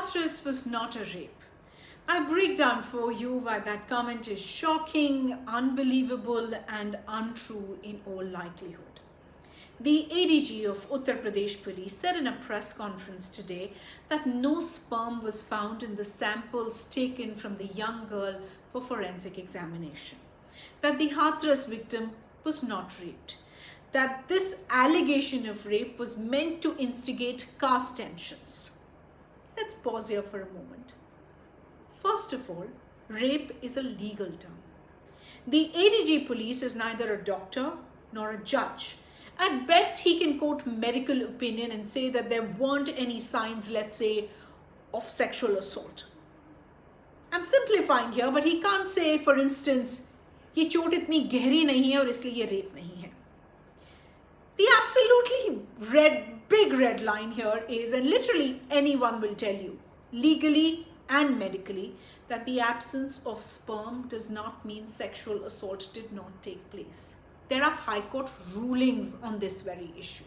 Hathras was not a rape. I break down for you why that comment is shocking, unbelievable, and untrue in all likelihood. The ADG of Uttar Pradesh Police said in a press conference today that no sperm was found in the samples taken from the young girl for forensic examination, that the Hathras victim was not raped, that this allegation of rape was meant to instigate caste tensions. Let's pause here for a moment. First of all, rape is a legal term. The ADG police is neither a doctor nor a judge. At best, he can quote medical opinion and say that there weren't any signs, let's say, of sexual assault. I'm simplifying here, but he can't say, for instance, ये चोट इतनी गहरी नहीं है और इसलिए ये rape नहीं है. The absolutely big red line here is, and literally anyone will tell you, legally and medically, that the absence of sperm does not mean sexual assault did not take place. There are High Court rulings on this very issue.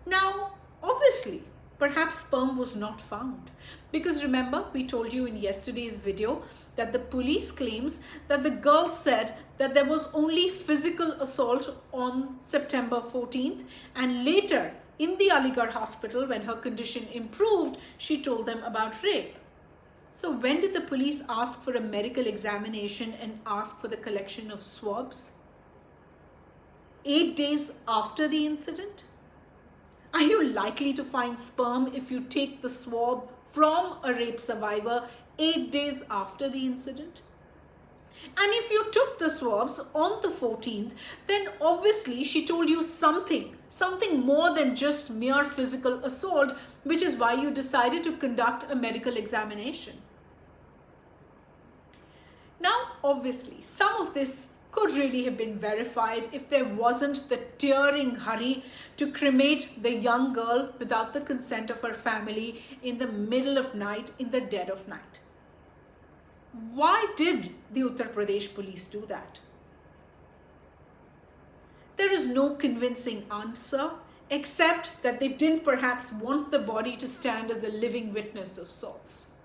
Now, obviously, perhaps sperm was not found. Because remember, we told you in yesterday's video that the police claims that the girl said that there was only physical assault on September 14th, and later in the Aligarh hospital, when her condition improved, she told them about rape. So when did the police ask for a medical examination and ask for the collection of swabs? 8 days after the incident? Are you likely to find sperm if you take the swab from a rape survivor 8 days after the incident? And if you took the swabs on the 14th, then obviously she told you something more than just mere physical assault, which is why you decided to conduct a medical examination. Now, obviously, some of this could really have been verified if there wasn't the tearing hurry to cremate the young girl without the consent of her family in the middle of night, in the dead of night. Why did the Uttar Pradesh police do that? There is no convincing answer except that they didn't perhaps want the body to stand as a living witness of sorts.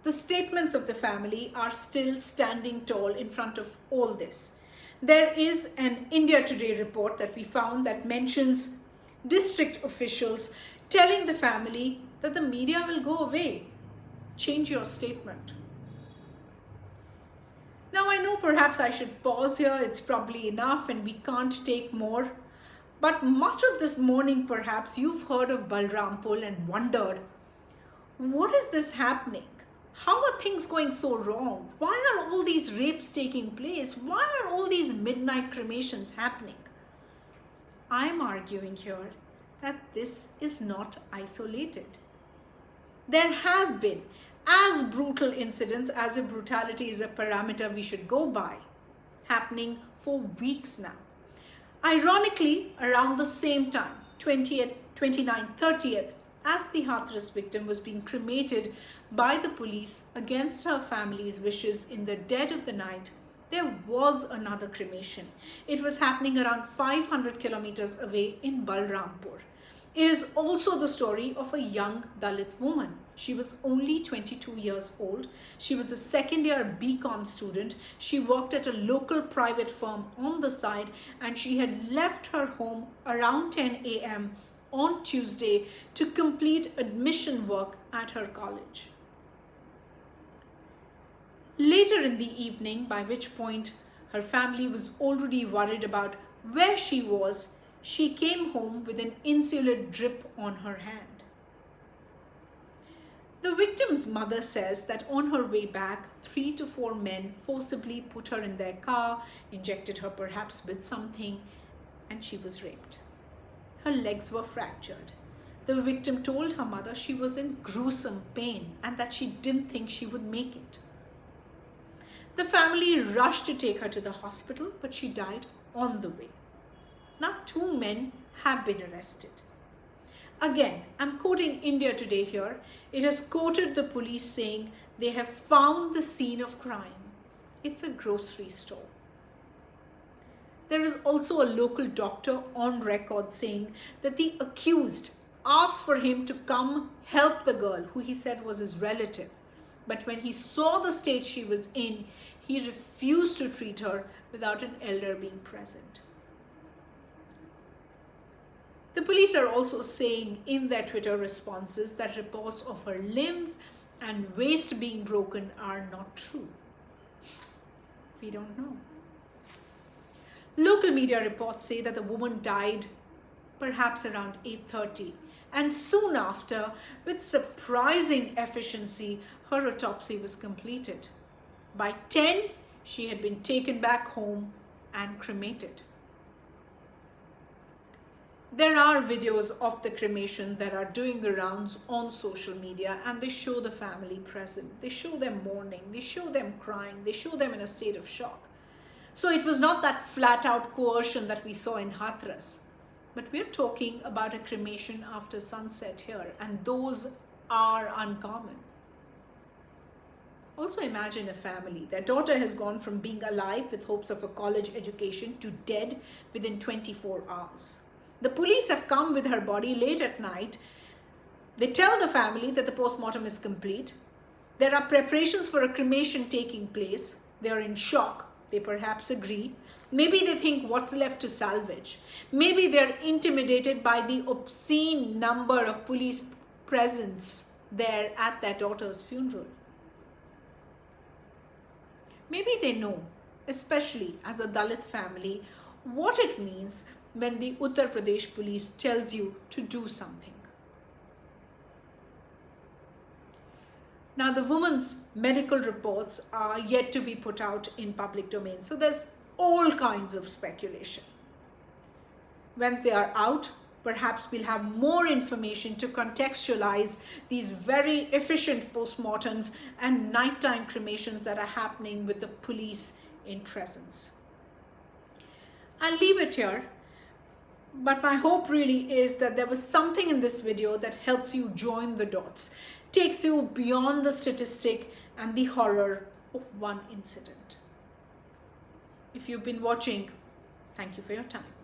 The statements of the family are still standing tall in front of all this. There is an India Today report that we found that mentions district officials telling the family that the media will go away. Change your statement. Now, I know perhaps I should pause here. It's probably enough and we can't take more. But much of this morning, perhaps you've heard of Balrampur and wondered, what is this happening? How are things going so wrong? Why are all these rapes taking place? Why are all these midnight cremations happening? I'm arguing here that this is not isolated. There have been as brutal incidents, as if brutality is a parameter we should go by, happening for weeks now. Ironically, around the same time, 20th, 29th, 30th, as the Hathras victim was being cremated by the police against her family's wishes in the dead of the night, there was another cremation. It was happening around 500 kilometers away in Balrampur. It is also the story of a young Dalit woman. She was only 22 years old. She was a second-year BCom student. She worked at a local private firm on the side, and she had left her home around 10 a.m. on Tuesday to complete admission work at her college. Later in the evening, by which point her family was already worried about where she was, she came home with an insular drip on her hand. The victim's mother says that on her way back, 3 to 4 men forcibly put her in their car, injected her perhaps with something, and she was raped. Her legs were fractured. The victim told her mother she was in gruesome pain and that she didn't think she would make it. The family rushed to take her to the hospital, but she died on the way. Now, 2 men have been arrested. Again, I'm quoting India Today here. It has quoted the police saying they have found the scene of crime. It's a grocery store. There is also a local doctor on record saying that the accused asked for him to come help the girl, who he said was his relative. But when he saw the state she was in, he refused to treat her without an elder being present. The police are also saying in their Twitter responses that reports of her limbs and waist being broken are not true. We don't know. Local media reports say that the woman died perhaps around 8:30, and soon after, with surprising efficiency, her autopsy was completed. By 10, she had been taken back home and cremated. There are videos of the cremation that are doing the rounds on social media, and they show the family present. They show them mourning. They show them crying. They show them in a state of shock. So it was not that flat out coercion that we saw in Hathras. But we're talking about a cremation after sunset here, and those are uncommon. Also imagine a family. Their daughter has gone from being alive with hopes of a college education to dead within 24 hours. The police have come with her body late at night. They tell the family that the postmortem is complete. There are preparations for a cremation taking place. They are in shock. They perhaps agree. Maybe they think what's left to salvage. Maybe they're intimidated by the obscene number of police presence there at their daughter's funeral. Maybe they know, especially as a Dalit family, what it means when the Uttar Pradesh Police tells you to do something. Now, the woman's medical reports are yet to be put out in public domain, so there's all kinds of speculation. When they are out, perhaps we'll have more information to contextualize these very efficient postmortems and nighttime cremations that are happening with the police in presence. I'll leave it here, but my hope really is that there was something in this video that helps you join the dots, takes you beyond the statistic and the horror of one incident. If you've been watching, thank you for your time.